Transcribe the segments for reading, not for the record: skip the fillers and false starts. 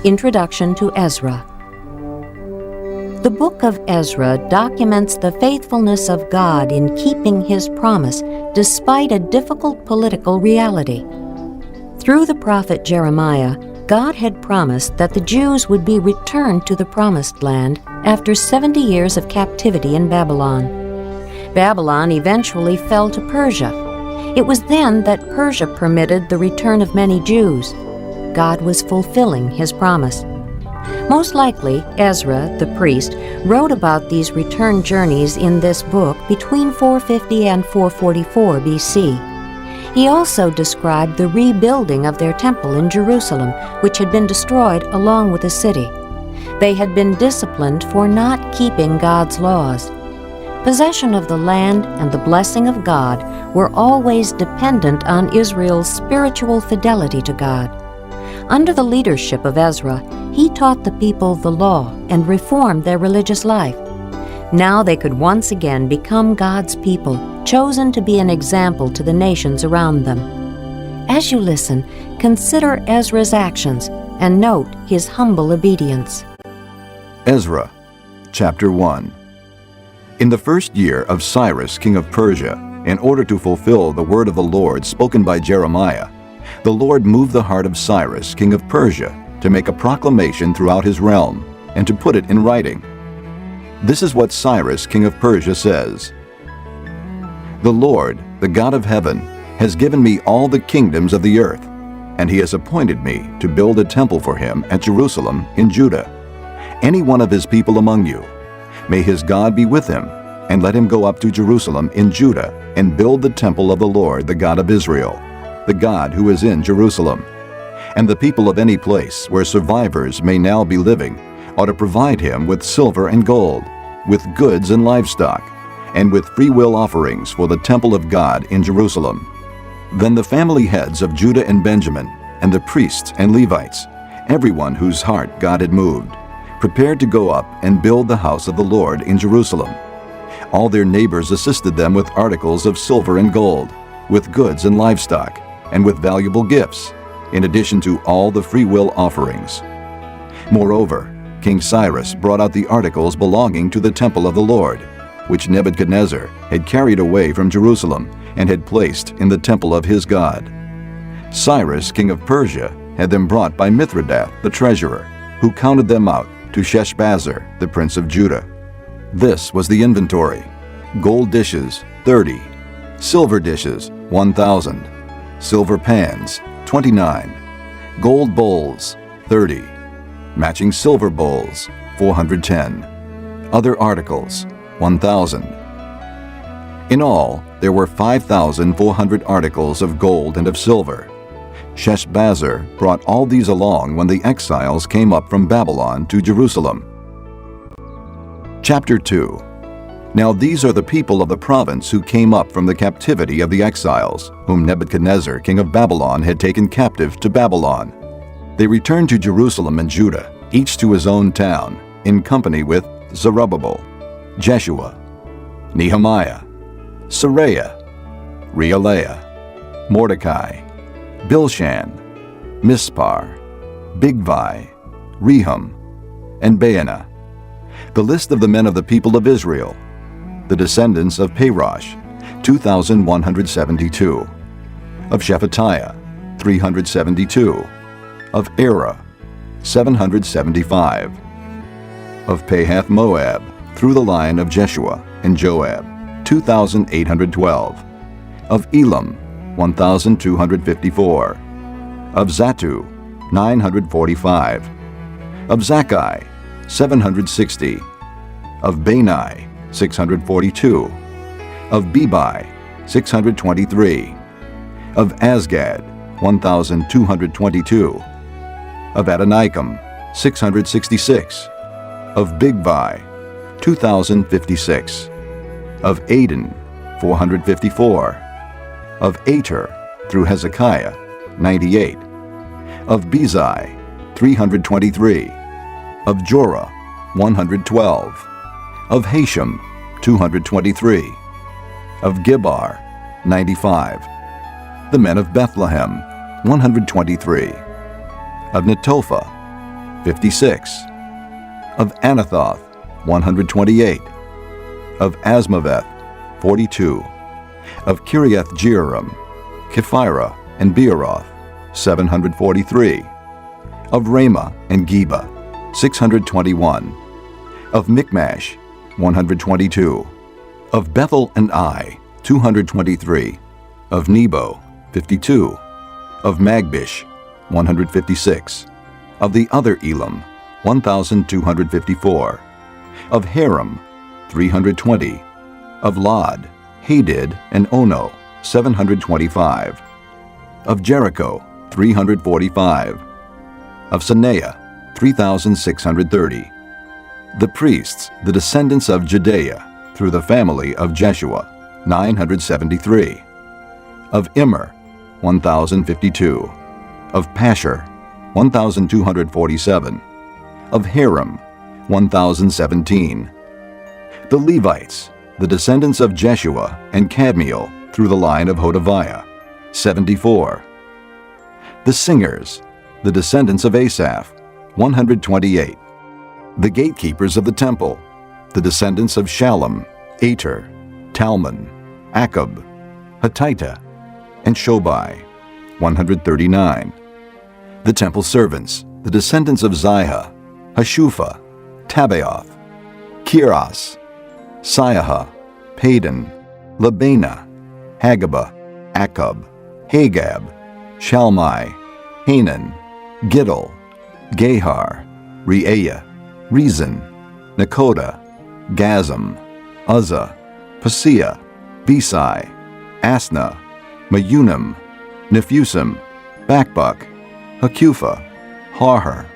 Introduction to Ezra. The Book of Ezra documents the faithfulness of God in keeping His promise despite a difficult political reality. Through the prophet Jeremiah, God had promised that the Jews would be returned to the Promised Land after 70 years of captivity in Babylon. Babylon eventually fell to Persia. It was then that Persia permitted the return of many Jews. God was fulfilling His promise. Most likely, Ezra, the priest, wrote about these return journeys in this book between 450 and 444 BC. He also described the rebuilding of their temple in Jerusalem, which had been destroyed along with the city. They had been disciplined for not keeping God's laws. Possession of the land and the blessing of God were always dependent on Israel's spiritual fidelity to God. Under the leadership of Ezra, he taught the people the law and reformed their religious life. Now they could once again become God's people, chosen to be an example to the nations around them. As you listen, consider Ezra's actions and note his humble obedience. Ezra, chapter 1. In the first year of Cyrus, king of Persia, in order to fulfill the word of the Lord spoken by Jeremiah, the Lord moved the heart of Cyrus, king of Persia, to make a proclamation throughout his realm, and to put it in writing. This is what Cyrus, king of Persia, says. The Lord, the God of heaven, has given me all the kingdoms of the earth, and He has appointed me to build a temple for Him at Jerusalem in Judah. Any one of His people among you, may his God be with him, and let him go up to Jerusalem in Judah and build the temple of the Lord, the God of Israel, the God who is in Jerusalem. And the people of any place where survivors may now be living ought to provide him with silver and gold, with goods and livestock, and with freewill offerings for the temple of God in Jerusalem. Then the family heads of Judah and Benjamin, and the priests and Levites, everyone whose heart God had moved, prepared to go up and build the house of the Lord in Jerusalem. All their neighbors assisted them with articles of silver and gold, with goods and livestock, and with valuable gifts, in addition to all the freewill offerings. Moreover, King Cyrus brought out the articles belonging to the temple of the Lord, which Nebuchadnezzar had carried away from Jerusalem and had placed in the temple of his God. Cyrus, king of Persia, had them brought by Mithredath, the treasurer, who counted them out to Sheshbazzar, the prince of Judah. This was the inventory: gold dishes, 30; silver dishes, 1,000; silver pans, 29; gold bowls, 30; matching silver bowls, 410; other articles, 1,000. In all, there were 5,400 articles of gold and of silver. Sheshbazzar brought all these along when the exiles came up from Babylon to Jerusalem. Chapter 2. Now these are the people of the province who came up from the captivity of the exiles, whom Nebuchadnezzar, king of Babylon, had taken captive to Babylon. They returned to Jerusalem and Judah, each to his own town, in company with Zerubbabel, Jeshua, Nehemiah, Seraiah, Reelaiah, Mordecai, Bilshan, Mispar, Bigvai, Rehum, and Baanah. The list of the men of the people of Israel: the descendants of Parosh, 2,172; of Shephatiah, 372; of Era, 775; of Pahath Moab, through the line of Jeshua and Joab, 2,812; of Elam, 1,254; of Zattu, 945; of Zakkai, 760; of Bani, 642; of Bebai, 623; of Azgad, 1,222; of Adonikam, 666; of Bigvai, 2,056; of Aden, 454; of Ater, through Hezekiah, 98; of Bezai, 323; of Jorah, 112; of Hashem, 223; of Gibbar, 95; the men of Bethlehem, 123; of Netophah, 56. Of Anathoth, 128. Of Asmaveth, 42. Of Kiriath-Jearim, Kephirah, and Beeroth, 743. Of Ramah and Geba, 621. Of Michmash, 122. Of Bethel and Ai, 223. Of Nebo, 52. Of Magbish, 156. Of the other Elam, 1,254. Of Haram, 320. Of Lod, Hadid, and Ono, 725. Of Jericho, 345. Of Sanea, 3,630. The priests, the descendants of Judea, through the family of Jeshua, 973. Of Immer, 1,052. Of Pashur, 1,247. Of Haram, 1,017. The Levites, the descendants of Jeshua and Kadmiel, through the line of Hodaviah, 74. The singers, the descendants of Asaph, 128. The gatekeepers of the temple, the descendants of Shallum, Ater, Talmon, Akub, Hatita, and Shobai, 139. The temple servants, the descendants of Ziha, Hashupha, Tabaoth, Kiras, Siaha, Padon, Labana, Hagabah, Akub, Hagab, Shalmai, Hanan, Giddel, Gahar, Reaiah, Rezin, Nakoda, Gazam, Uzzah, Paseah, Besai, Asna, Meunim, Nephusim, Bakbuk, Hakupha, Harhar,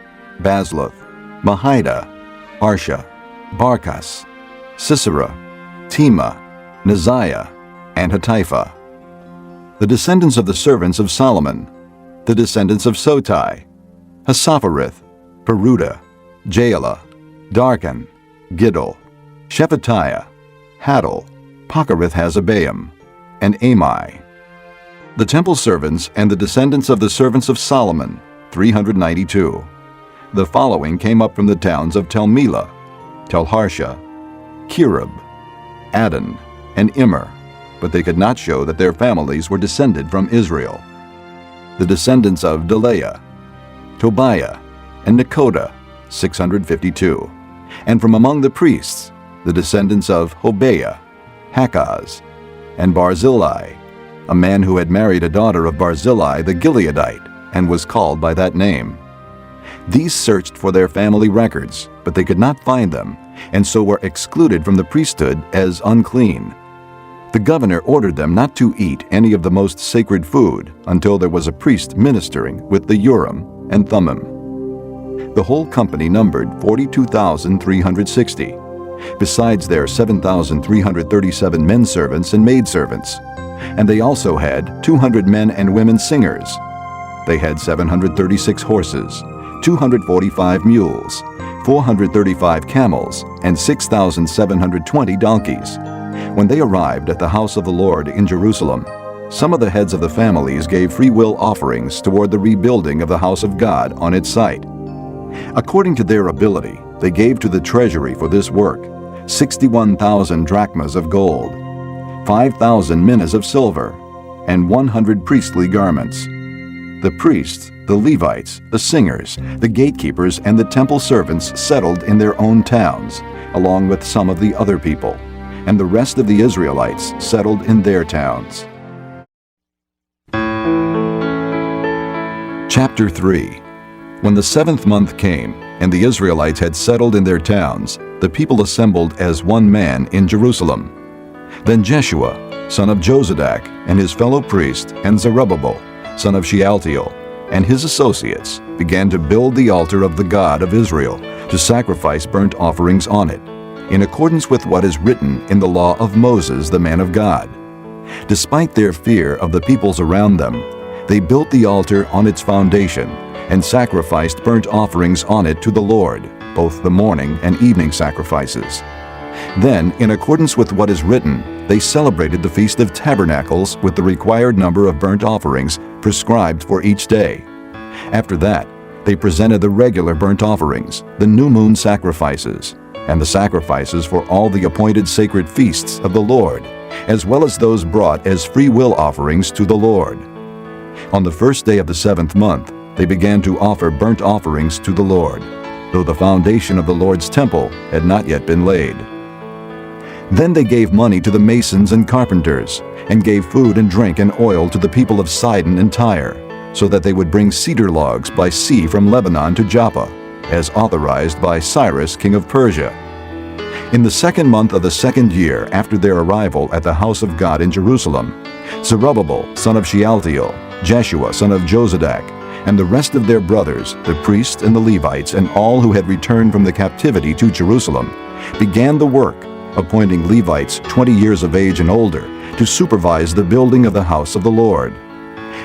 Basluth, Mahida, Arsha, Barkas, Sisera, Tema, Neziah, and Hatipha. The descendants of the servants of Solomon, the descendants of Sotai, Hasapharith, Peruda, Jaala, Darkon, Giddel, Shephatiah, Hadel, Pokereth-Hazabaim, and Amai. The temple servants and the descendants of the servants of Solomon, 392. The following came up from the towns of Tel Melah, Tel Harsha, Kirub, Adon, and Immer, but they could not show that their families were descended from Israel. The descendants of Delaiah, Tobiah, and Nekoda, 652. And from among the priests, the descendants of Hobaiah, Hakaz, and Barzillai, a man who had married a daughter of Barzillai the Gileadite, and was called by that name. These searched for their family records, but they could not find them, and so were excluded from the priesthood as unclean. The governor ordered them not to eat any of the most sacred food until there was a priest ministering with the Urim and Thummim. The whole company numbered 42,360, besides their 7,337 men servants and maidservants, and they also had 200 men and women singers. They had 736 horses, 245 mules, 435 camels, and 6,720 donkeys. When they arrived at the house of the Lord in Jerusalem, some of the heads of the families gave free will offerings toward the rebuilding of the house of God on its site. According to their ability, they gave to the treasury for this work 61,000 drachmas of gold, 5,000 minas of silver, and 100 priestly garments. The priests, the Levites, the singers, the gatekeepers, and the temple servants settled in their own towns, along with some of the other people, and the rest of the Israelites settled in their towns. Chapter 3. When the 7th month came, and the Israelites had settled in their towns, the people assembled as one man in Jerusalem. Then Jeshua, son of Jozadak, and his fellow priest, and Zerubbabel, son of Shealtiel, and his associates, began to build the altar of the God of Israel, to sacrifice burnt offerings on it, in accordance with what is written in the law of Moses, the man of God. Despite their fear of the peoples around them, they built the altar on its foundation, and sacrificed burnt offerings on it to the Lord, both the morning and evening sacrifices. Then, in accordance with what is written, they celebrated the Feast of Tabernacles with the required number of burnt offerings prescribed for each day. After that, They presented the regular burnt offerings, the new moon sacrifices, and the sacrifices for all the appointed sacred feasts of the Lord, as well as those brought as free will offerings to the Lord. On the first day of the 7th month, they began to offer burnt offerings to the Lord, though the foundation of the Lord's temple had not yet been laid. Then they gave money to the masons and carpenters, and gave food and drink and oil to the people of Sidon and Tyre, so that they would bring cedar logs by sea from Lebanon to Joppa, as authorized by Cyrus, king of Persia. In the 2nd month of the 2nd year after their arrival at the house of God in Jerusalem, Zerubbabel, son of Shealtiel, Jeshua, son of Jozadak, and the rest of their brothers, the priests and the Levites, and all who had returned from the captivity to Jerusalem, began the work, appointing Levites 20 years of age and older to supervise the building of the house of the Lord.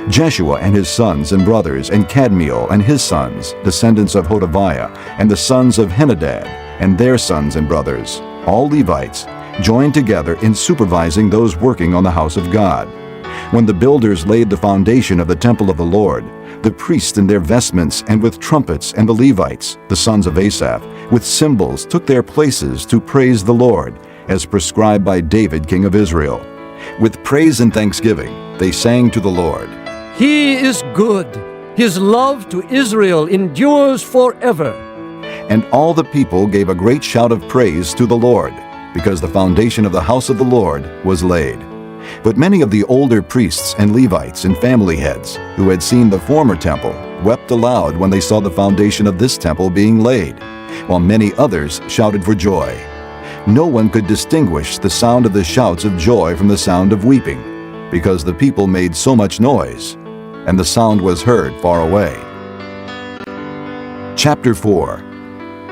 Jeshua and his sons and brothers, and Kadmiel and his sons, descendants of Hodaviah, and the sons of Henadad, and their sons and brothers, all Levites, joined together in supervising those working on the house of God. When the builders laid the foundation of the temple of the Lord, the priests in their vestments and with trumpets, and the Levites, the sons of Asaph, with cymbals took their places to praise the Lord, as prescribed by David king of Israel. With praise and thanksgiving they sang to the Lord. He is good. His love to Israel endures forever. And all the people gave a great shout of praise to the Lord, because the foundation of the house of the Lord was laid. But many of the older priests and Levites and family heads, who had seen the former temple, wept aloud when they saw the foundation of this temple being laid, while many others shouted for joy. No one could distinguish the sound of the shouts of joy from the sound of weeping, because the people made so much noise, and the sound was heard far away. Chapter 4.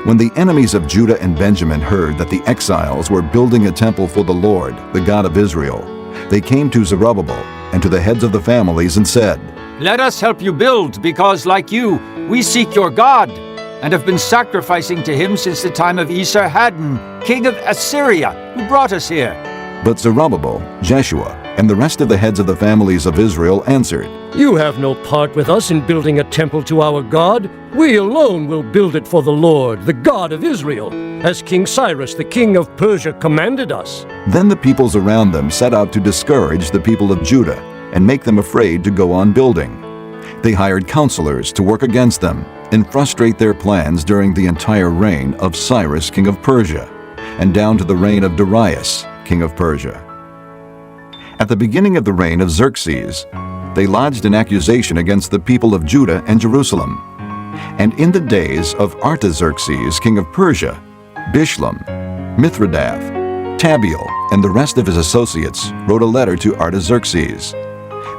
When the enemies of Judah and Benjamin heard that the exiles were building a temple for the Lord, the God of Israel, they came to Zerubbabel and to the heads of the families and said, "Let us help you build, because like you, we seek your God, and have been sacrificing to him since the time of Esarhaddon, king of Assyria, who brought us here." But Zerubbabel, Jeshua, and the rest of the heads of the families of Israel answered, You have no part with us in building a temple to our God. We alone will build it for the Lord, the God of Israel, as King Cyrus, the king of Persia, commanded us. Then the peoples around them set out to discourage the people of Judah and make them afraid to go on building. They hired counselors to work against them and frustrate their plans during the entire reign of Cyrus, king of Persia, and down to the reign of Darius, king of Persia. At the beginning of the reign of Xerxes, they lodged an accusation against the people of Judah and Jerusalem. And in the days of Artaxerxes, king of Persia, Bishlam, Mithridath, Tabeel, and the rest of his associates wrote a letter to Artaxerxes.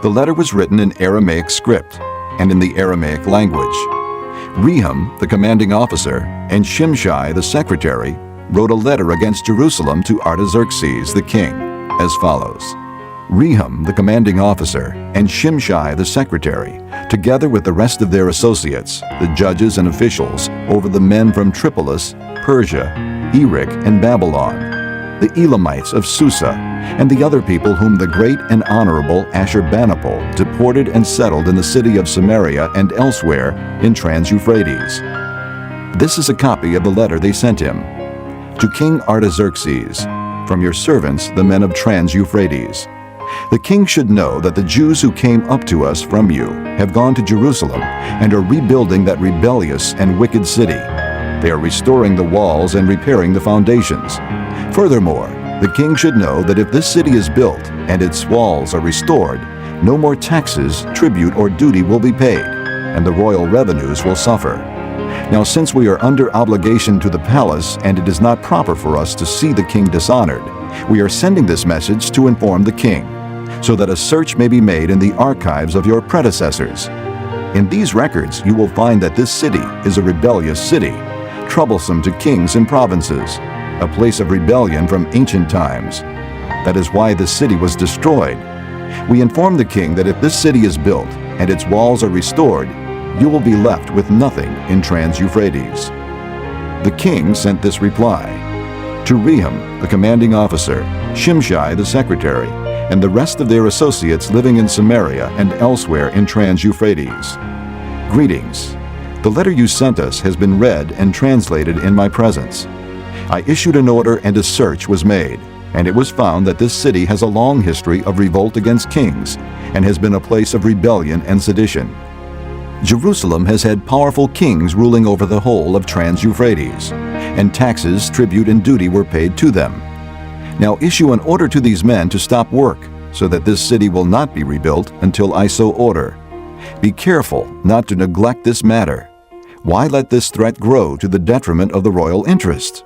The letter was written in Aramaic script and in the Aramaic language. Rehum, the commanding officer, and Shimshai, the secretary, wrote a letter against Jerusalem to Artaxerxes the king, as follows. Rehum, the commanding officer, and Shimshai, the secretary, together with the rest of their associates, the judges and officials, over the men from Tripolis, Persia, Erech, and Babylon, the Elamites of Susa, and the other people whom the great and honorable Ashurbanipal deported and settled in the city of Samaria and elsewhere in Trans-Euphrates. This is a copy of the letter they sent him. To King Artaxerxes, from your servants, the men of Trans-Euphrates. The king should know that the Jews who came up to us from you have gone to Jerusalem and are rebuilding that rebellious and wicked city. They are restoring the walls and repairing the foundations. Furthermore, the king should know that if this city is built and its walls are restored, no more taxes, tribute, or duty will be paid, and the royal revenues will suffer. Now, since we are under obligation to the palace and it is not proper for us to see the king dishonored, we are sending this message to inform the king, so that a search may be made in the archives of your predecessors. In these records you will find that this city is a rebellious city, troublesome to kings and provinces, a place of rebellion from ancient times. That is why this city was destroyed. We inform the king that if this city is built and its walls are restored, you will be left with nothing in Trans-Euphrates. The king sent this reply. To Rehum, the commanding officer, Shimshai, the secretary, and the rest of their associates living in Samaria and elsewhere in Trans-Euphrates. Greetings. The letter you sent us has been read and translated in my presence. I issued an order and a search was made, and it was found that this city has a long history of revolt against kings and has been a place of rebellion and sedition. Jerusalem has had powerful kings ruling over the whole of Trans-Euphrates, and taxes, tribute, and duty were paid to them. Now issue an order to these men to stop work, so that this city will not be rebuilt until I so order. Be careful not to neglect this matter. Why let this threat grow to the detriment of the royal interest?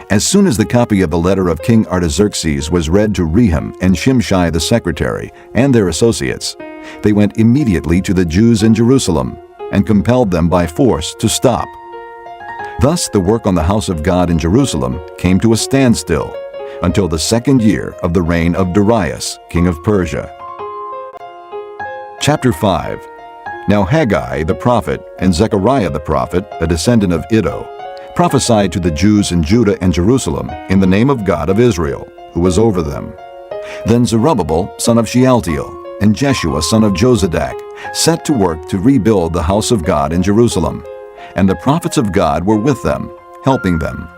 As soon as the copy of the letter of King Artaxerxes was read to Rehum and Shimshai the secretary and their associates, they went immediately to the Jews in Jerusalem and compelled them by force to stop. Thus the work on the house of God in Jerusalem came to a standstill until the 2nd year of the reign of Darius, king of Persia. Chapter 5. Now Haggai the prophet and Zechariah the prophet, a descendant of Iddo, prophesied to the Jews in Judah and Jerusalem in the name of God of Israel, who was over them. Then Zerubbabel, son of Shealtiel, and Jeshua, son of Jozadak, set to work to rebuild the house of God in Jerusalem, and the prophets of God were with them, helping them.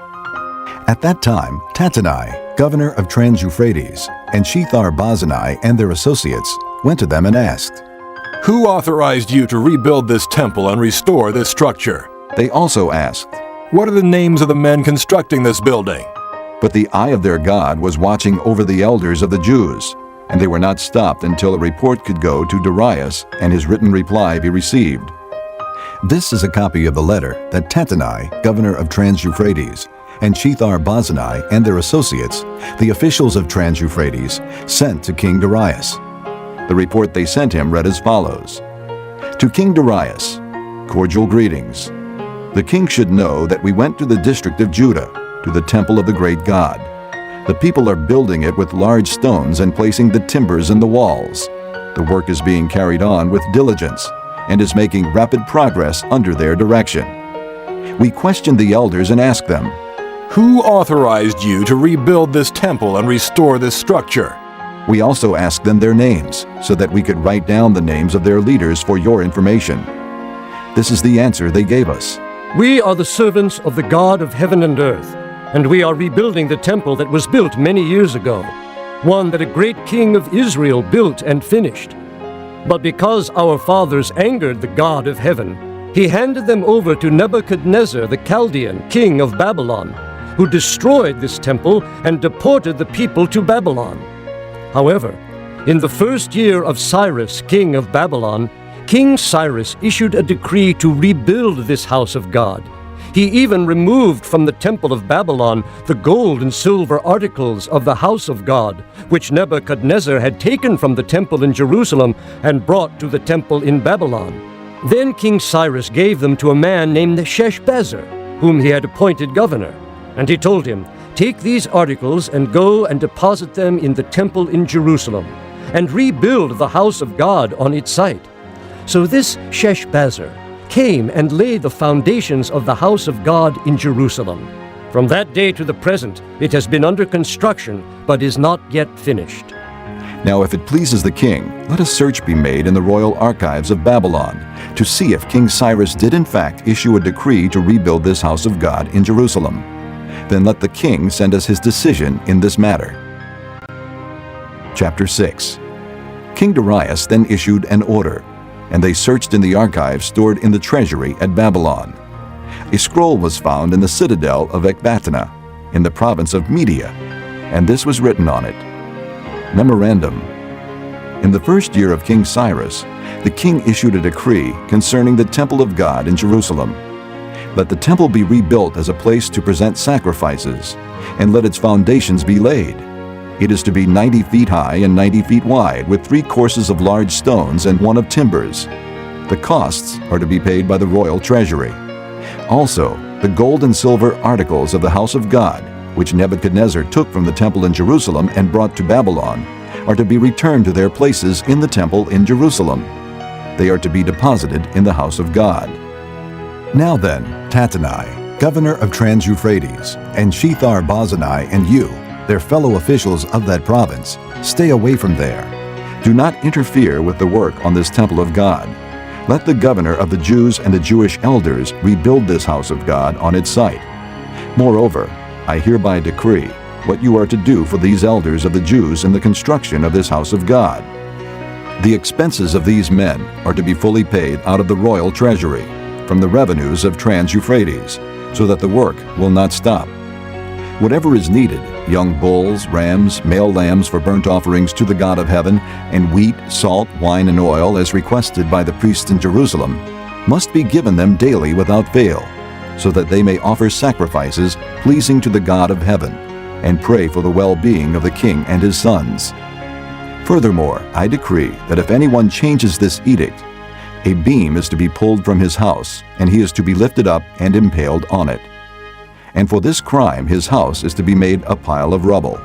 At that time, Tattenai, governor of Trans-Euphrates, and Shethar-Bozenai and their associates went to them and asked, "Who authorized you to rebuild this temple and restore this structure?" They also asked, "What are the names of the men constructing this building?" but the eye of their God was watching over the elders of the Jews, and they were not stopped until a report could go to Darius and his written reply be received. This is a copy of the letter that Tattenai, governor of Trans-Euphrates, and Shethar-Bozenai and their associates, the officials of Trans-Euphrates, sent to King Darius. The report they sent him read as follows. To King Darius, cordial greetings. The king should know that we went to the district of Judah, to the temple of the great God. The people are building it with large stones and placing the timbers in the walls. The work is being carried on with diligence and is making rapid progress under their direction. We questioned the elders and asked them, "Who authorized you to rebuild this temple and restore this structure?" We also asked them their names, so that we could write down the names of their leaders for your information. This is the answer they gave us. We are the servants of the God of heaven and earth, and we are rebuilding the temple that was built many years ago, one that a great king of Israel built and finished. But because our fathers angered the God of heaven, he handed them over to Nebuchadnezzar the Chaldean, king of Babylon, who destroyed this temple and deported the people to Babylon. However, in the 1st year of Cyrus, king of Babylon, King Cyrus issued a decree to rebuild this house of God. He even removed from the temple of Babylon the gold and silver articles of the house of God, which Nebuchadnezzar had taken from the temple in Jerusalem and brought to the temple in Babylon. Then King Cyrus gave them to a man named Sheshbazzar, whom he had appointed governor. And he told him, "Take these articles and go and deposit them in the temple in Jerusalem, and rebuild the house of God on its site." So this Sheshbazzar came and laid the foundations of the house of God in Jerusalem. From that day to the present, it has been under construction, but is not yet finished. Now if it pleases the king, let a search be made in the royal archives of Babylon to see if King Cyrus did in fact issue a decree to rebuild this house of God in Jerusalem. Then let the king send us his decision in this matter. Chapter 6. King Darius then issued an order, and they searched in the archives stored in the treasury at Babylon. A scroll was found in the citadel of Ecbatana, in the province of Media, and this was written on it. Memorandum. In the 1st year of King Cyrus, the king issued a decree concerning the temple of God in Jerusalem. Let the temple be rebuilt as a place to present sacrifices, and let its foundations be laid. It is to be 90 feet high and 90 feet wide, with 3 courses of large stones and 1 of timbers. The costs are to be paid by the royal treasury. Also, the gold and silver articles of the house of God, which Nebuchadnezzar took from the temple in Jerusalem and brought to Babylon, are to be returned to their places in the temple in Jerusalem. They are to be deposited in the house of God. Now then, Tattenai, governor of Trans-Euphrates, and Shethar-Bozenai and you, their fellow officials of that province, stay away from there. Do not interfere with the work on this temple of God. Let the governor of the Jews and the Jewish elders rebuild this house of God on its site. Moreover, I hereby decree what you are to do for these elders of the Jews in the construction of this house of God. The expenses of these men are to be fully paid out of the royal treasury, from the revenues of Trans-Euphrates, so that the work will not stop. Whatever is needed, young bulls, rams, male lambs for burnt offerings to the God of heaven, and wheat, salt, wine, and oil, as requested by the priests in Jerusalem, must be given them daily without fail, so that they may offer sacrifices pleasing to the God of heaven, and pray for the well-being of the king and his sons. Furthermore, I decree that if anyone changes this edict, a beam is to be pulled from his house, and he is to be lifted up and impaled on it. And for this crime his house is to be made a pile of rubble.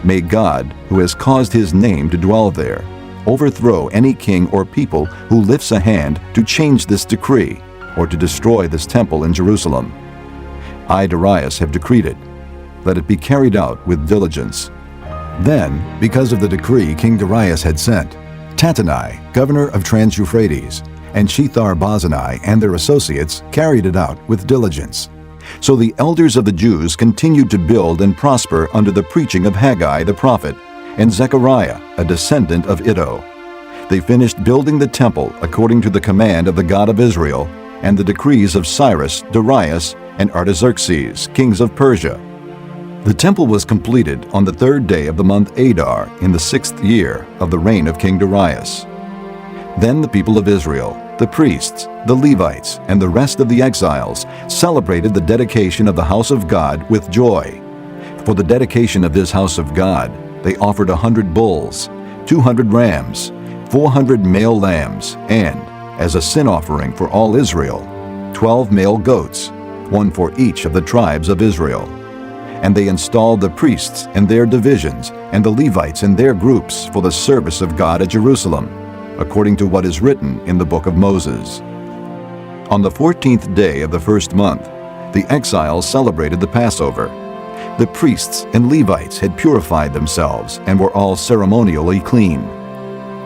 May God, who has caused his name to dwell there, overthrow any king or people who lifts a hand to change this decree or to destroy this temple in Jerusalem. I, Darius, have decreed it. Let it be carried out with diligence. Then, because of the decree King Darius had sent, Tattenai, governor of Trans-Euphrates, and Shethar-Bozenai and their associates carried it out with diligence. So the elders of the Jews continued to build and prosper under the preaching of Haggai the prophet and Zechariah, a descendant of Iddo. They finished building the temple according to the command of the God of Israel and the decrees of Cyrus, Darius, and Artaxerxes, kings of Persia. The temple was completed on the 3rd day of the month Adar in the 6th year of the reign of King Darius. Then the people of Israel, the priests, the Levites, and the rest of the exiles celebrated the dedication of the house of God with joy. For the dedication of this house of God, they offered 100 bulls, 200 rams, 400 male lambs, and, as a sin offering for all Israel, 12 male goats, one for each of the tribes of Israel. And they installed the priests in their divisions and the Levites in their groups for the service of God at Jerusalem, according to what is written in the Book of Moses. On the 14th day of the 1st month, the exiles celebrated the Passover. The priests and Levites had purified themselves and were all ceremonially clean.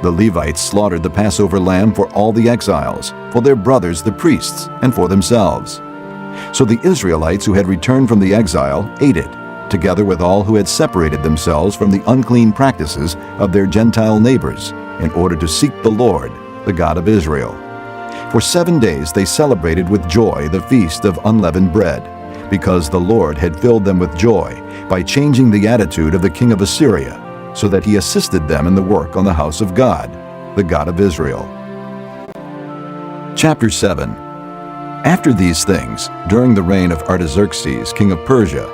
The Levites slaughtered the Passover lamb for all the exiles, for their brothers the priests, and for themselves. So the Israelites who had returned from the exile ate it, together with all who had separated themselves from the unclean practices of their Gentile neighbors, in order to seek the Lord, the God of Israel. For 7 days they celebrated with joy the feast of unleavened bread, because the Lord had filled them with joy by changing the attitude of the king of Assyria, so that he assisted them in the work on the house of God, the God of Israel. Chapter 7. After these things, during the reign of Artaxerxes, king of Persia,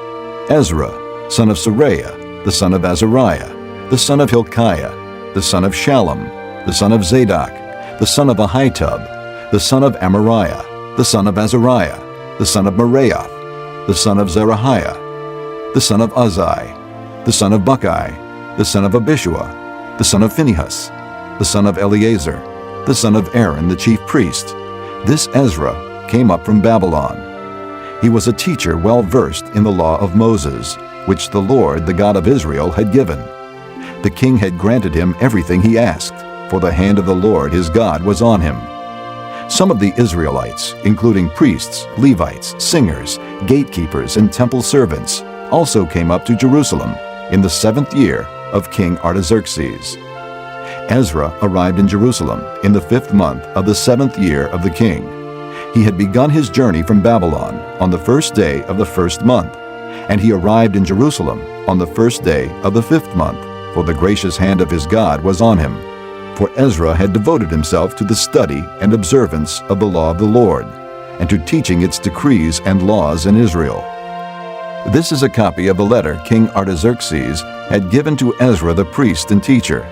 Ezra, son of Seraiah, the son of Azariah, the son of Hilkiah, the son of Shallum, the son of Zadok, the son of Ahitub, the son of Amariah, the son of Azariah, the son of Meraioth, the son of Zerahiah, the son of Uzzi, the son of Bucci, the son of Abishua, the son of Phinehas, the son of Eleazar, the son of Aaron the chief priest. This Ezra came up from Babylon. He was a teacher well versed in the law of Moses, which the Lord, the God of Israel, had given. The king had granted him everything he asked, for the hand of the Lord his God was on him. Some of the Israelites, including priests, Levites, singers, gatekeepers, and temple servants, also came up to Jerusalem in the 7th year of King Artaxerxes. Ezra arrived in Jerusalem in the 5th month of the 7th year of the king. He had begun his journey from Babylon on the 1st day of the 1st month, and he arrived in Jerusalem on the 1st day of the 5th month, for the gracious hand of his God was on him. For Ezra had devoted himself to the study and observance of the law of the Lord, and to teaching its decrees and laws in Israel. This is a copy of the letter King Artaxerxes had given to Ezra the priest and teacher,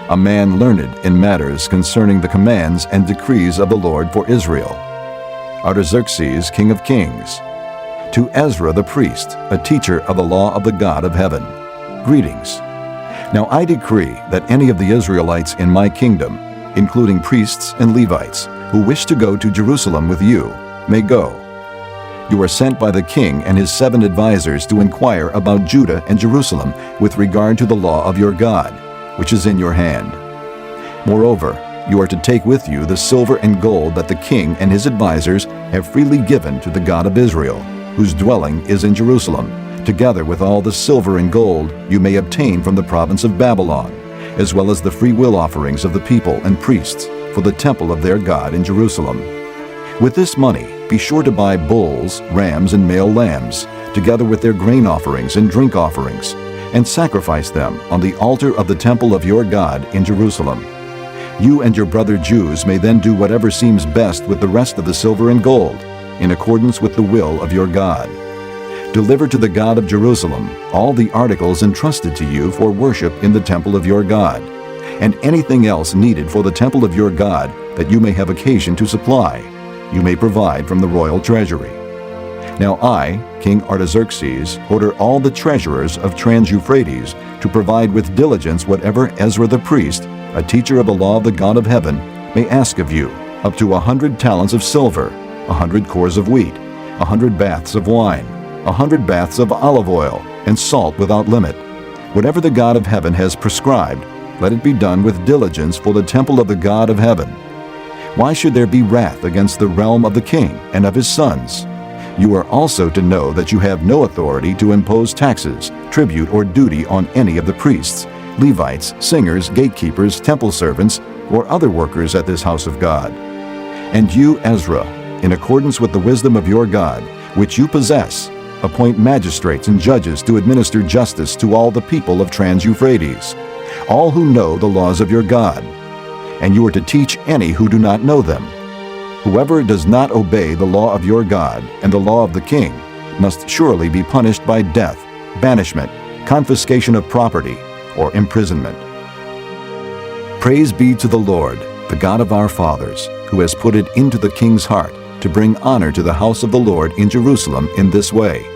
a man learned in matters concerning the commands and decrees of the Lord for Israel. Artaxerxes, king of kings. To Ezra the priest, a teacher of the law of the God of heaven, greetings. Now I decree that any of the Israelites in my kingdom, including priests and Levites, who wish to go to Jerusalem with you, may go. You are sent by the king and his 7 advisers to inquire about Judah and Jerusalem with regard to the law of your God, which is in your hand. Moreover, you are to take with you the silver and gold that the king and his advisers have freely given to the God of Israel, whose dwelling is in Jerusalem, together with all the silver and gold you may obtain from the province of Babylon, as well as the free will offerings of the people and priests for the temple of their God in Jerusalem. With this money, be sure to buy bulls, rams, and male lambs, together with their grain offerings and drink offerings, and sacrifice them on the altar of the temple of your God in Jerusalem. You and your brother Jews may then do whatever seems best with the rest of the silver and gold, in accordance with the will of your God. Deliver to the God of Jerusalem all the articles entrusted to you for worship in the temple of your God, and anything else needed for the temple of your God that you may have occasion to supply, you may provide from the royal treasury. Now I, King Artaxerxes, order all the treasurers of Trans-Euphrates to provide with diligence whatever Ezra the priest, a teacher of the law of the God of heaven, may ask of you, up to 100 talents of silver, 100 cores of wheat, 100 baths of wine, 100 baths of olive oil, and salt without limit. Whatever the God of heaven has prescribed, let it be done with diligence for the temple of the God of heaven. Why should there be wrath against the realm of the king and of his sons? You are also to know that you have no authority to impose taxes, tribute, or duty on any of the priests, Levites, singers, gatekeepers, temple servants, or other workers at this house of God. And you, Ezra, in accordance with the wisdom of your God, which you possess, appoint magistrates and judges to administer justice to all the people of Trans-Euphrates, all who know the laws of your God. And you are to teach any who do not know them. Whoever does not obey the law of your God and the law of the king must surely be punished by death, banishment, confiscation of property, or imprisonment. Praise be to the Lord, the God of our fathers, who has put it into the king's heart to bring honor to the house of the Lord in Jerusalem in this way,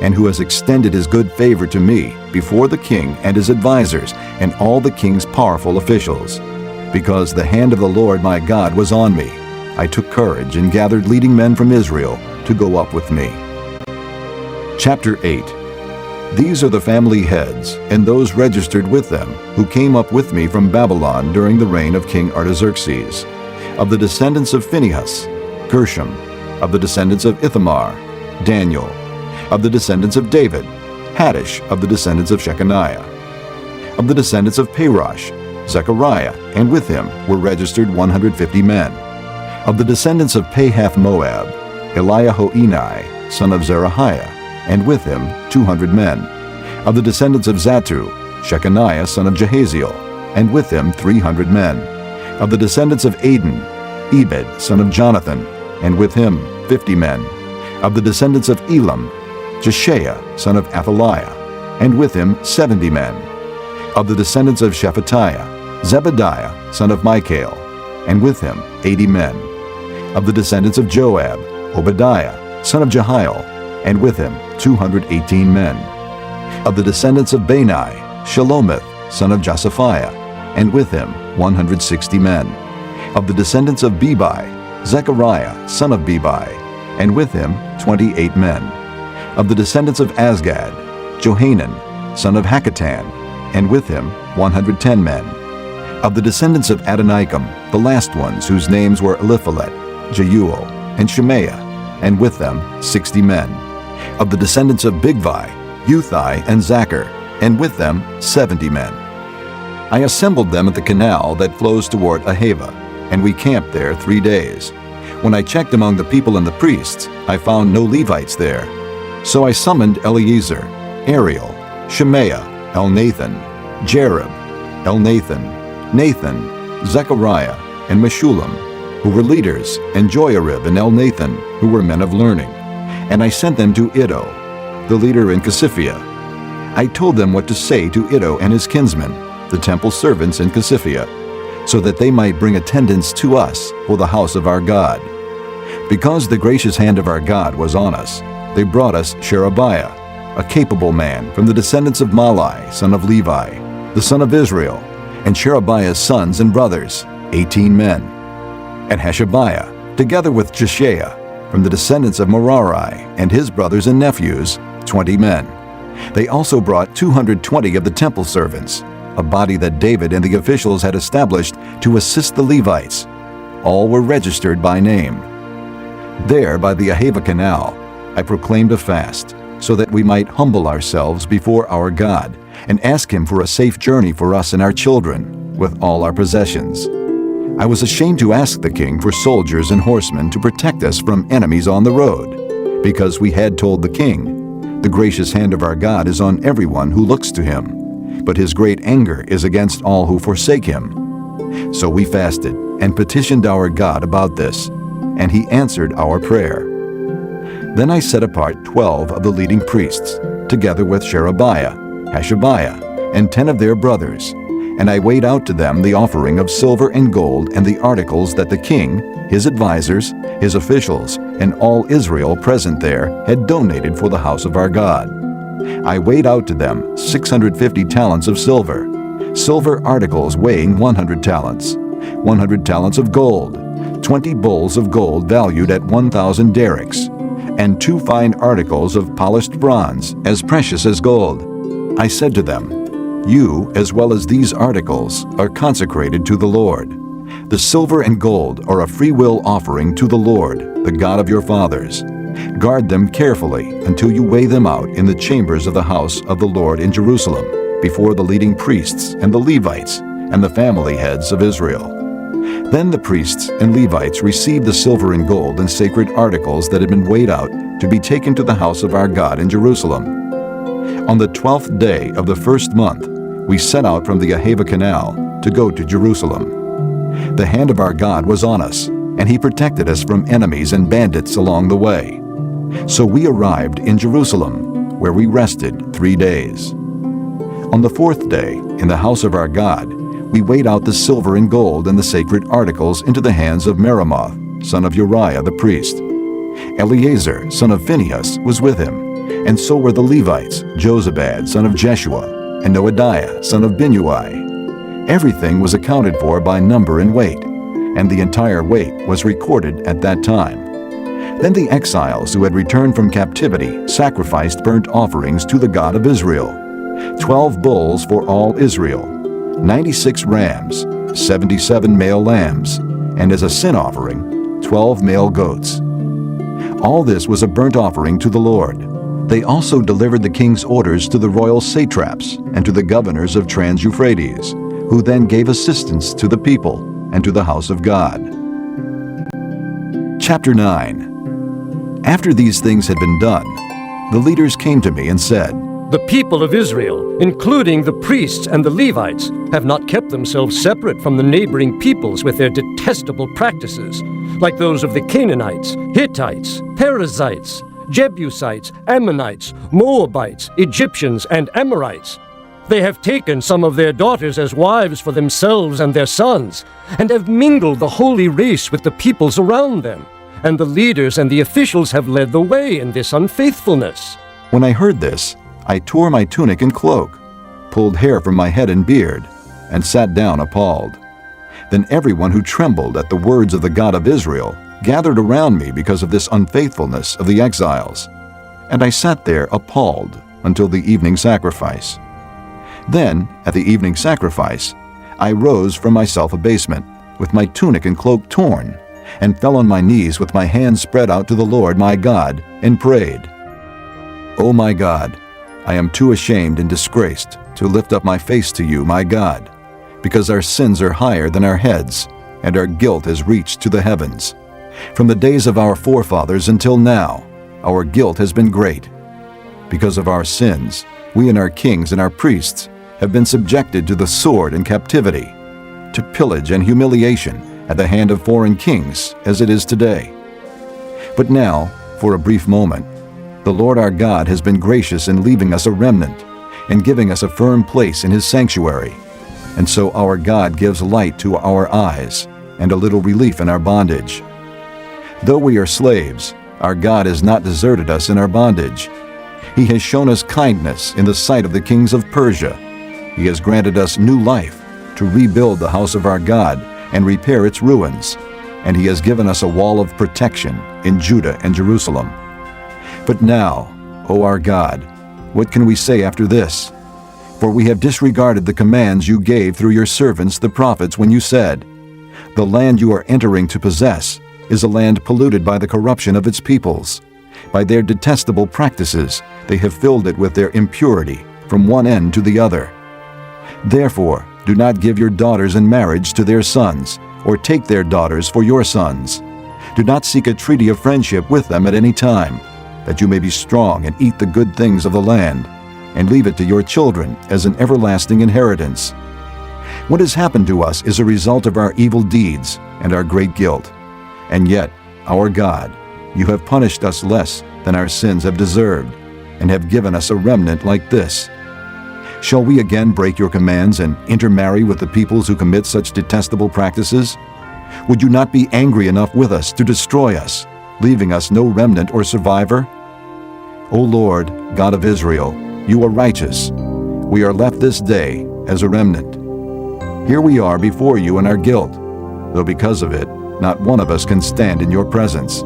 and who has extended his good favor to me before the king and his advisers and all the king's powerful officials. Because the hand of the Lord my God was on me, I took courage and gathered leading men from Israel to go up with me. Chapter 8. These are the family heads and those registered with them who came up with me from Babylon during the reign of King Artaxerxes. Of the descendants of Phinehas, Gershom. Of the descendants of Ithamar, Daniel. Of the descendants of David, Haddish. Of the descendants of Shechaniah. Of the descendants of Parosh, Zechariah, and with him were registered 150 men. Of the descendants of Pahath-Moab, Eliahoenai, son of Zerahiah, and with him 200 men. Of the descendants of Zattu, Shechaniah, son of Jahaziel, and with him 300 men. Of the descendants of Adin, Ebed, son of Jonathan, and with him 50 men. Of the descendants of Elam, Jeshiah, son of Athaliah, and with him 70 men. Of the descendants of Shephatiah, Zebediah, son of Michael, and with him 80 men. Of the descendants of Joab, Obadiah, son of Jehiel, and with him 218 men. Of the descendants of Bani, Shelomith, son of Josaphiah, and with him 160 men. Of the descendants of Bebai, Zechariah, son of Bebai, and with him 28 men. Of the descendants of Azgad, Johanan, son of Hakatan, and with him 110 men. Of the descendants of Adonikam, the last ones whose names were Eliphalet, Jeuel, and Shemaiah, and with them 60 men. Of the descendants of Bigvai, Uthai, and Zachar, and with them 70 men. I assembled them at the canal that flows toward Ahava, and we camped there 3 days. When I checked among the people and the priests, I found no Levites there. So I summoned Eleazar, Ariel, Shemaiah, Elnathan, Jerib, Elnathan, Nathan, Zechariah, and Meshullam, who were leaders, and Joiarib and Elnathan, who were men of learning. And I sent them to Iddo, the leader in Casiphia. I told them what to say to Iddo and his kinsmen, the temple servants in Casiphia, so that they might bring attendance to us for the house of our God. Because the gracious hand of our God was on us, they brought us Sherebiah, a capable man from the descendants of Malai, son of Levi, the son of Israel, and Sherebiah's sons and brothers, 18 men. And Hashabiah, together with Jeshiah, from the descendants of Merari, and his brothers and nephews, 20 men. They also brought 220 of the temple servants, a body that David and the officials had established to assist the Levites. All were registered by name. There, by the Ahava Canal, I proclaimed a fast, so that we might humble ourselves before our God and ask Him for a safe journey for us and our children, with all our possessions. I was ashamed to ask the king for soldiers and horsemen to protect us from enemies on the road, because we had told the king, "The gracious hand of our God is on everyone who looks to Him, but His great anger is against all who forsake Him." So we fasted and petitioned our God about this, and He answered our prayer. Then I set apart 12 of the leading priests, together with Sherebiah, Hashabiah, and 10 of their brothers, and I weighed out to them the offering of silver and gold and the articles that the king, his advisers, his officials, and all Israel present there had donated for the house of our God. I weighed out to them 650 talents of silver, silver articles weighing 100 talents, 100 talents of gold, 20 bowls of gold valued at 1,000 derricks, and 2 fine articles of polished bronze, as precious as gold. I said to them, "You, as well as these articles, are consecrated to the Lord. The silver and gold are a free-will offering to the Lord, the God of your fathers. Guard them carefully until you weigh them out in the chambers of the house of the Lord in Jerusalem, before the leading priests and the Levites and the family heads of Israel." Then the priests and Levites received the silver and gold and sacred articles that had been weighed out to be taken to the house of our God in Jerusalem. On the 12th day of the first month, we set out from the Ahava Canal to go to Jerusalem. The hand of our God was on us, and He protected us from enemies and bandits along the way. So we arrived in Jerusalem, where we rested 3 days. On the 4th day, in the house of our God, we weighed out the silver and gold and the sacred articles into the hands of Meremoth, son of Uriah the priest. Eleazar, son of Phinehas, was with him, and so were the Levites, Jozabad, son of Jeshua, and Noadiah, son of Binnui. Everything was accounted for by number and weight, and the entire weight was recorded at that time. Then the exiles who had returned from captivity sacrificed burnt offerings to the God of Israel, 12 bulls for all Israel, 96 rams, 77 male lambs, and as a sin offering, 12 male goats. All this was a burnt offering to the Lord. They also delivered the king's orders to the royal satraps and to the governors of Trans-Euphrates, who then gave assistance to the people and to the house of God. Chapter 9. After these things had been done, the leaders came to me and said, The people of Israel, including the priests and the Levites, have not kept themselves separate from the neighboring peoples with their detestable practices, like those of the Canaanites, Hittites, Perizzites, Jebusites, Ammonites, Moabites, Egyptians, and Amorites. They have taken some of their daughters as wives for themselves and their sons, and have mingled the holy race with the peoples around them. And the leaders and the officials have led the way in this unfaithfulness. When I heard this, I tore my tunic and cloak, pulled hair from my head and beard, and sat down appalled. Then everyone who trembled at the words of the God of Israel gathered around me because of this unfaithfulness of the exiles, and I sat there appalled until the evening sacrifice. Then, at the evening sacrifice, I rose from my self-abasement, with my tunic and cloak torn, and fell on my knees with my hands spread out to the Lord my God, and prayed, "O my God, I am too ashamed and disgraced to lift up my face to you, my God, because our sins are higher than our heads, and our guilt has reached to the heavens. From the days of our forefathers until now, our guilt has been great. Because of our sins, we and our kings and our priests have been subjected to the sword and captivity, to pillage and humiliation at the hand of foreign kings, as it is today. But now, for a brief moment, the Lord our God has been gracious in leaving us a remnant and giving us a firm place in His sanctuary. And so our God gives light to our eyes and a little relief in our bondage. Though we are slaves, our God has not deserted us in our bondage. He has shown us kindness in the sight of the kings of Persia. He has granted us new life to rebuild the house of our God and repair its ruins, and He has given us a wall of protection in Judah and Jerusalem. But now, O our God, what can we say after this? For we have disregarded the commands you gave through your servants the prophets when you said, 'The land you are entering to possess is a land polluted by the corruption of its peoples. By their detestable practices they have filled it with their impurity from one end to the other. Therefore, do not give your daughters in marriage to their sons, or take their daughters for your sons. Do not seek a treaty of friendship with them at any time, that you may be strong and eat the good things of the land, and leave it to your children as an everlasting inheritance. What has happened to us is a result of our evil deeds and our great guilt. And yet, our God, you have punished us less than our sins have deserved, and have given us a remnant like this. Shall we again break your commands and intermarry with the peoples who commit such detestable practices? Would you not be angry enough with us to destroy us, leaving us no remnant or survivor? O Lord, God of Israel, you are righteous. We are left this day as a remnant. Here we are before you in our guilt, though because of it, not one of us can stand in your presence.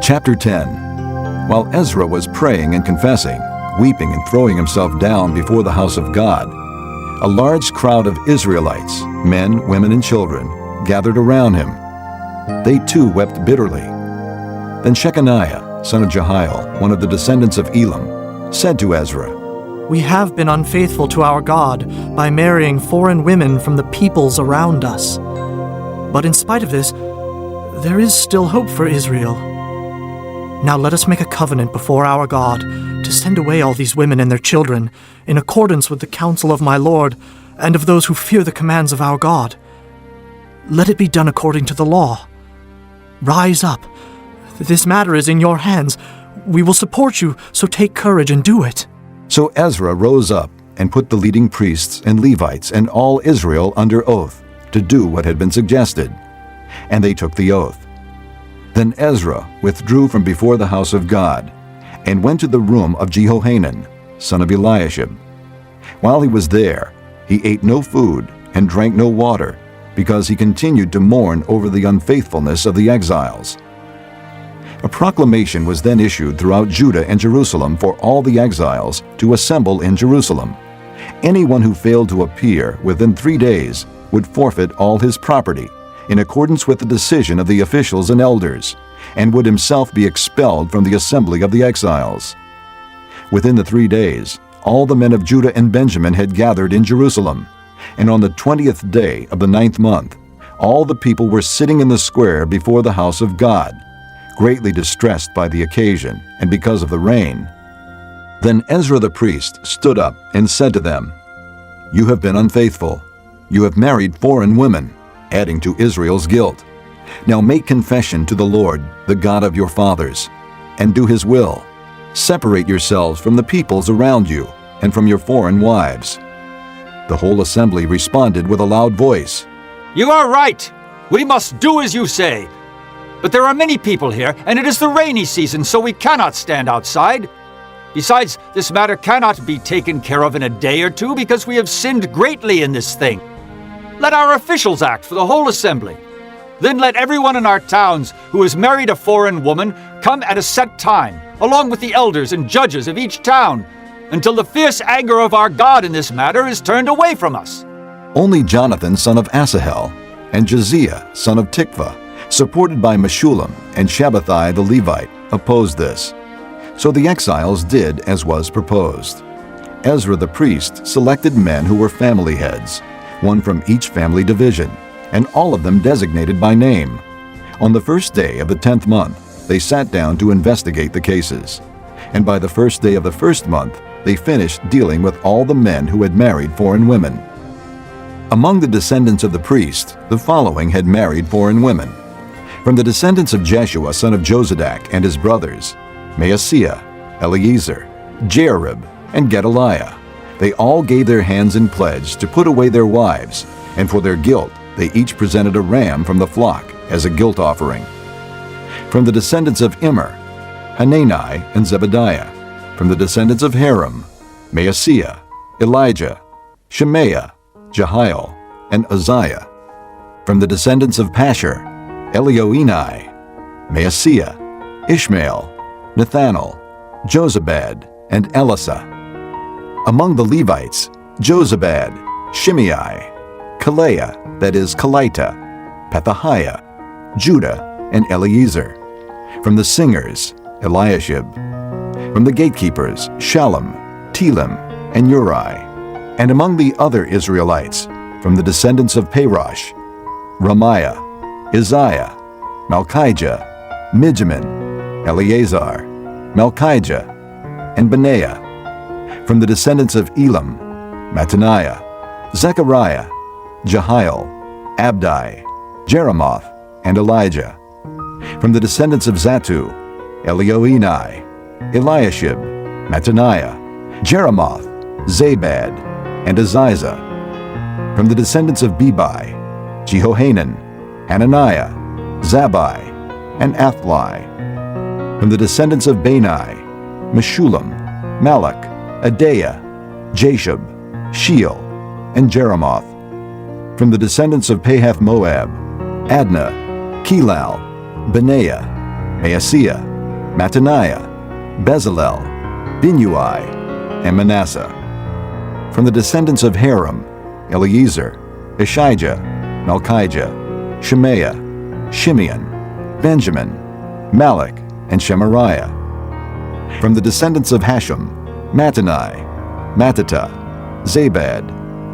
Chapter 10. While Ezra was praying and confessing, weeping and throwing himself down before the house of God, a large crowd of Israelites, men, women, and children, gathered around him. They too wept bitterly. Then Shechaniah, son of Jehiel, one of the descendants of Elam, said to Ezra, "We have been unfaithful to our God by marrying foreign women from the peoples around us. But in spite of this, there is still hope for Israel. Now let us make a covenant before our God to send away all these women and their children in accordance with the counsel of my Lord and of those who fear the commands of our God. Let it be done according to the law. Rise up. This matter is in your hands. We will support you, so take courage and do it." So Ezra rose up and put the leading priests and Levites and all Israel under oath to do what had been suggested. And they took the oath. Then Ezra withdrew from before the house of God and went to the room of Jehohanan, son of Eliashib. While he was there, he ate no food and drank no water, because he continued to mourn over the unfaithfulness of the exiles. A proclamation was then issued throughout Judah and Jerusalem for all the exiles to assemble in Jerusalem. Anyone who failed to appear within 3 days would forfeit all his property, in accordance with the decision of the officials and elders, and would himself be expelled from the assembly of the exiles. Within the 3 days, all the men of Judah and Benjamin had gathered in Jerusalem, and on the 20th day of the 9th month, all the people were sitting in the square before the house of God, greatly distressed by the occasion and because of the rain. Then Ezra the priest stood up and said to them, "You have been unfaithful. You have married foreign women, adding to Israel's guilt. Now make confession to the Lord, the God of your fathers, and do his will. Separate yourselves from the peoples around you and from your foreign wives." The whole assembly responded with a loud voice, You are right. We must do as you say. But there are many people here, and it is the rainy season, so we cannot stand outside. Besides, this matter cannot be taken care of in a day or two because we have sinned greatly in this thing. Let our officials act for the whole assembly. Then let everyone in our towns who has married a foreign woman come at a set time, along with the elders and judges of each town, until the fierce anger of our God in this matter is turned away from us. Only Jonathan son of Asahel and Josiah son of Tikvah, supported by Meshullam and Shabbathai the Levite, opposed this. So the exiles did as was proposed. Ezra the priest selected men who were family heads, one from each family division, and all of them designated by name. On the first day of the 10th month, they sat down to investigate the cases. And by the first day of the first month, they finished dealing with all the men who had married foreign women. Among the descendants of the priest, the following had married foreign women. From the descendants of Jeshua son of Jozadak and his brothers, Maaseiah, Eleazar, Jearib, and Gedaliah, they all gave their hands in pledge to put away their wives, and for their guilt they each presented a ram from the flock as a guilt offering. From the descendants of Immer, Hanani and Zebediah. From the descendants of Haram, Maaseiah, Elijah, Shemaiah, Jehiel, and Uzziah. From the descendants of Pashur, Elioenai, Maaseiah, Ishmael, Nethanel, Jozabad, and Elasa. Among the Levites, Jozabad, Shimei, Kaleah, that is, Kelita, Pethahiah, Judah, and Eliezer. From the singers, Eliashib. From the gatekeepers, Shallum, Telem, and Uri. And among the other Israelites, from the descendants of Parosh, Ramiah, Isaiah, Malchijah, Mijamin, Eleazar, Malchijah, and Benaiah. From the descendants of Elam, Mattaniah, Zechariah, Jehiel, Abdi, Jeremoth, and Elijah. From the descendants of Zatu, Elioenai, Eliashib, Mattaniah, Jeremoth, Zabad, and Aziza. From the descendants of Bebai, Jehohanan, Hananiah, Zabbai, and Athli. From the descendants of Bani, Meshullam, Malach, Adaiah, Jashub, Sheol, and Jeremoth. From the descendants of Pahath Moab, Adnah, Kelal, Benaiah, Maaseiah, Mattaniah, Bezalel, Binnui, and Manasseh. From the descendants of Haram, Eliezer, Ishijah, Malchijah, Shemaiah, Shimeon, Benjamin, Malach, and Shemariah. From the descendants of Hashem, Mattani, Mattata, Zabad,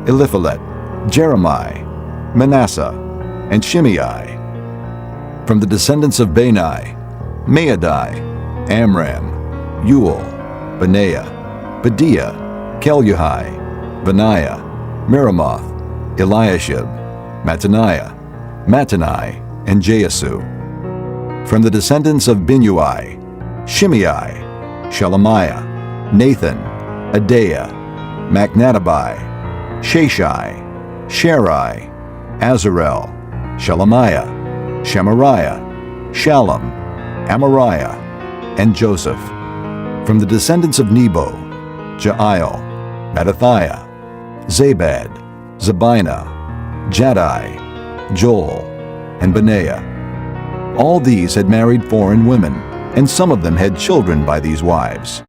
Eliphalet, Jeremiah, Manasseh, and Shimei. From the descendants of Bani, Maadai, Amram, Uel, Benaiah, Bediah, Keluhi, Benaiah, Meremoth, Eliashib, Mattaniah, Mattani, and Jaasu. From the descendants of Binnui, Shimei, Shelemiah, Nathan, Adaiah, Machnadabai, Shashai, Sharai, Azarel, Shelemiah, Shemariah, Shallum, Amariah, and Joseph. From the descendants of Nebo, Jael, Mattathiah, Zabad, Zabina, Jaddai, Joel, and Benaiah. All these had married foreign women, and some of them had children by these wives.